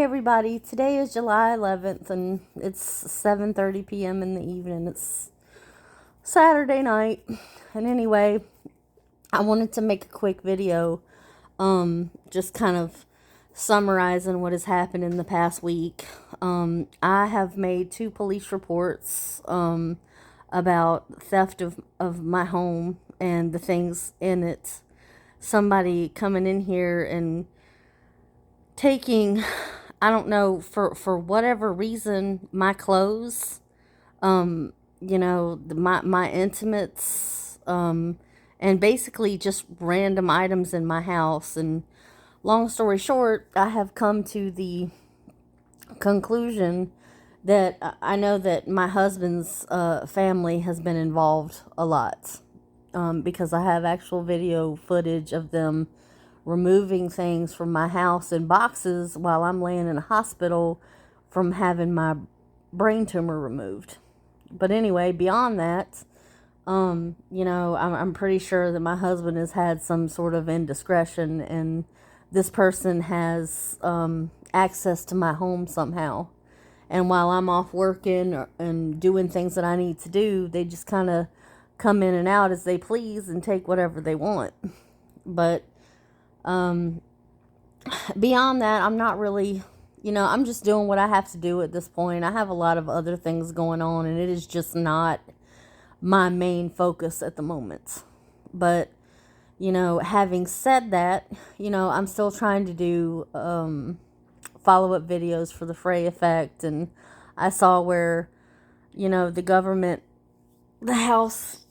everybody, today is July 11th and it's 7:30 p.m. in the evening. It's Saturday night. And anyway, I wanted to make a quick video just kind of summarizing what has happened in the past week. I have made 2 police reports about theft of my home and the things in it. Somebody coming in here and taking, I don't know, for whatever reason, my clothes, my intimates, and basically just random items in my house. And long story short, I have come to the conclusion that I know that my husband's family has been involved a lot, because I have actual video footage of them removing things from my house in boxes while I'm laying in a hospital from having my brain tumor removed. But anyway, beyond that, I'm pretty sure that my husband has had some sort of indiscretion and this person has access to my home somehow. And while I'm off working and doing things that I need to do, they just kind of come in and out as they please and take whatever they want. But beyond that, I'm not really, I'm just doing what I have to do at this point. I have a lot of other things going on, and it is just not my main focus at the moment. But, having said that, I'm still trying to do follow-up videos for the Frey effect. And I saw where, the government, the House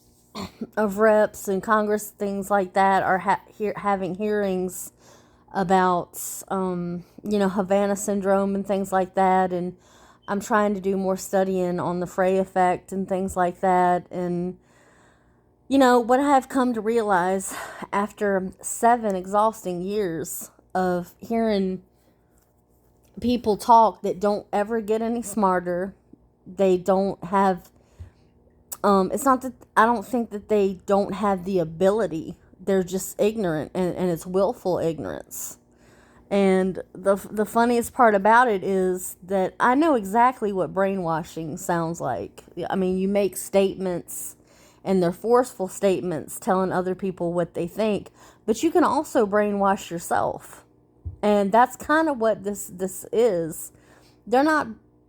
of Reps and Congress, things like that, are having hearings about, Havana syndrome and things like that. And I'm trying to do more studying on the Frey effect and things like that. And, what I have come to realize after 7 exhausting years of hearing people talk that don't ever get any smarter, they don't have, it's not that I don't think that they don't have the ability. They're just ignorant, and it's willful ignorance. And the funniest part about it is that I know exactly what brainwashing sounds like. I mean, you make statements, and they're forceful statements telling other people what they think, but you can also brainwash yourself. And that's kind of what this is.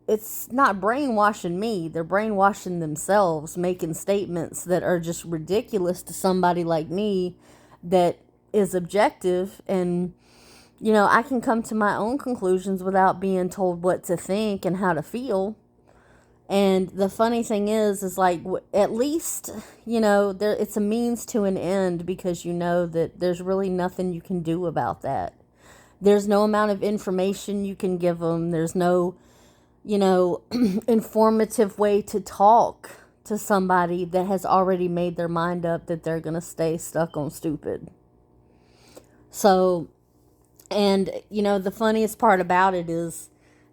It's not brainwashing me. They're brainwashing themselves, making statements that are just ridiculous to somebody like me that is objective. And, I can come to my own conclusions without being told what to think and how to feel. And the funny thing is like, at least, it's a means to an end, because that there's really nothing you can do about that. There's no amount of information you can give them. There's no, informative way to talk to somebody that has already made their mind up that they're going to stay stuck on stupid. So, and, the funniest part about it is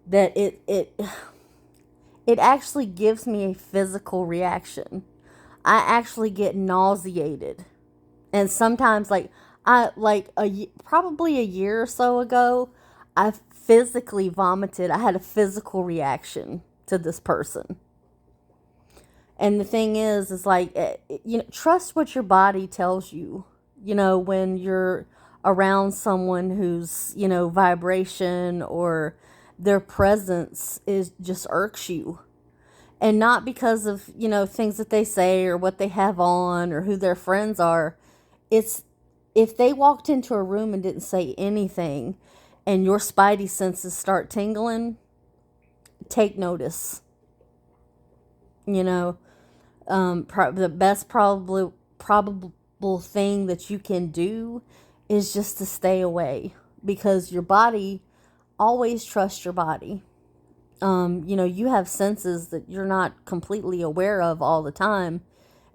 that it actually gives me a physical reaction. I actually get nauseated. And sometimes, probably a year or so ago, I physically vomited. I had a physical reaction to this person. And the thing is like, trust what your body tells you, when you're around someone whose, vibration or their presence just irks you. And not because of, things that they say or what they have on or who their friends are. It's if they walked into a room and didn't say anything and your spidey senses start tingling, take notice. The best probable thing that you can do is just to stay away, because your body, always trust your body. You have senses that you're not completely aware of all the time,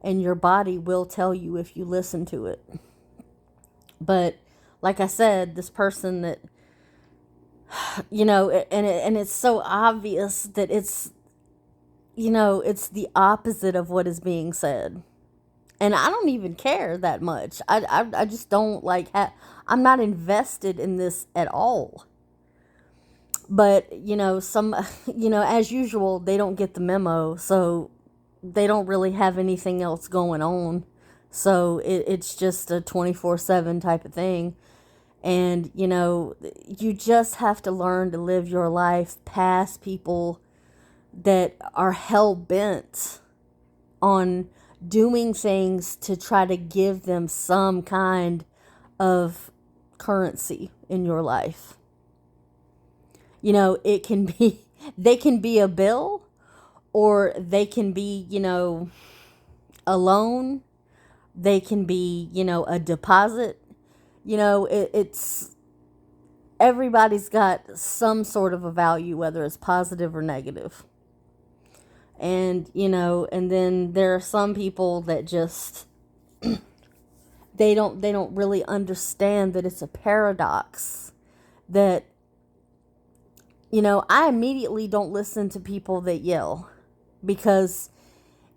and your body will tell you if you listen to it. But like I said, this person that, and it's so obvious that it's the opposite of what is being said. And I don't even care that much. I just don't I'm not invested in this at all. But, as usual, they don't get the memo, so they don't really have anything else going on. So it's just a 24/7 type of thing. And, you just have to learn to live your life past people that are hell bent on doing things to try to give them some kind of currency in your life. It can be, they can be a bill, or they can be, a loan. They can be, a deposit. It's, everybody's got some sort of a value, whether it's positive or negative. And, and then there are some people that just, they don't really understand that it's a paradox. That, I immediately don't listen to people that yell, because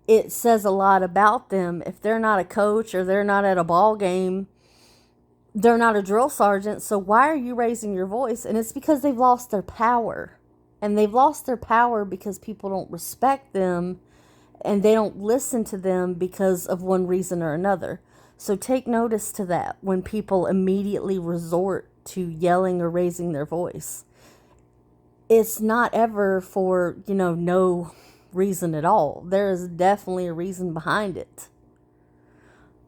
it says a lot about them. If they're not a coach, or they're not at a ball game, they're not a drill sergeant. So why are you raising your voice? And it's because they've lost their power. And they've lost their power because people don't respect them, and they don't listen to them because of one reason or another. So take notice to that when people immediately resort to yelling or raising their voice. It's not ever for, no reason at all. There is definitely a reason behind it.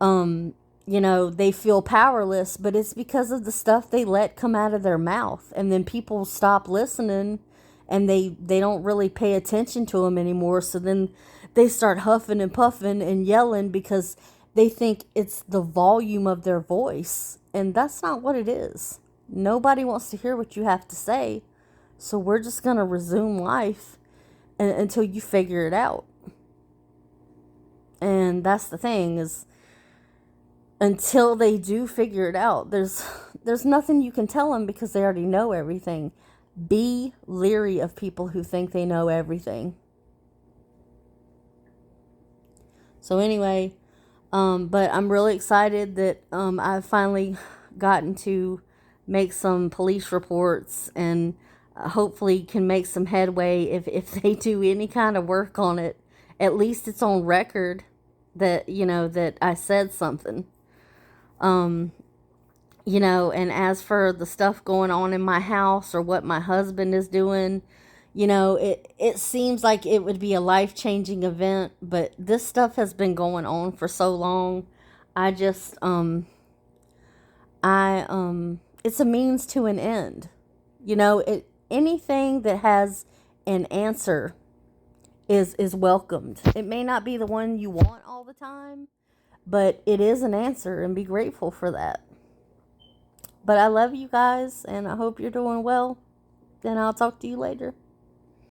They feel powerless, but it's because of the stuff they let come out of their mouth. And then people stop listening, and they don't really pay attention to them anymore. So then they start huffing and puffing and yelling because they think it's the volume of their voice. And that's not what it is. Nobody wants to hear what you have to say. So we're just going to resume life until you figure it out. And that's the thing, is until they do figure it out, there's nothing you can tell them, because they already know everything. Be leery of people who think they know everything. So anyway, but I'm really excited that I've finally gotten to make some police reports, and hopefully can make some headway. If they do any kind of work on it, at least it's on record that, that I said something. And as for the stuff going on in my house, or what my husband is doing, it seems like it would be a life-changing event, but this stuff has been going on for so long. I just, it's a means to an end. Anything that has an answer is welcomed. It may not be the one you want all the time, but it is an answer, and be grateful for that. But I love you guys, and I hope you're doing well, and I'll talk to you later.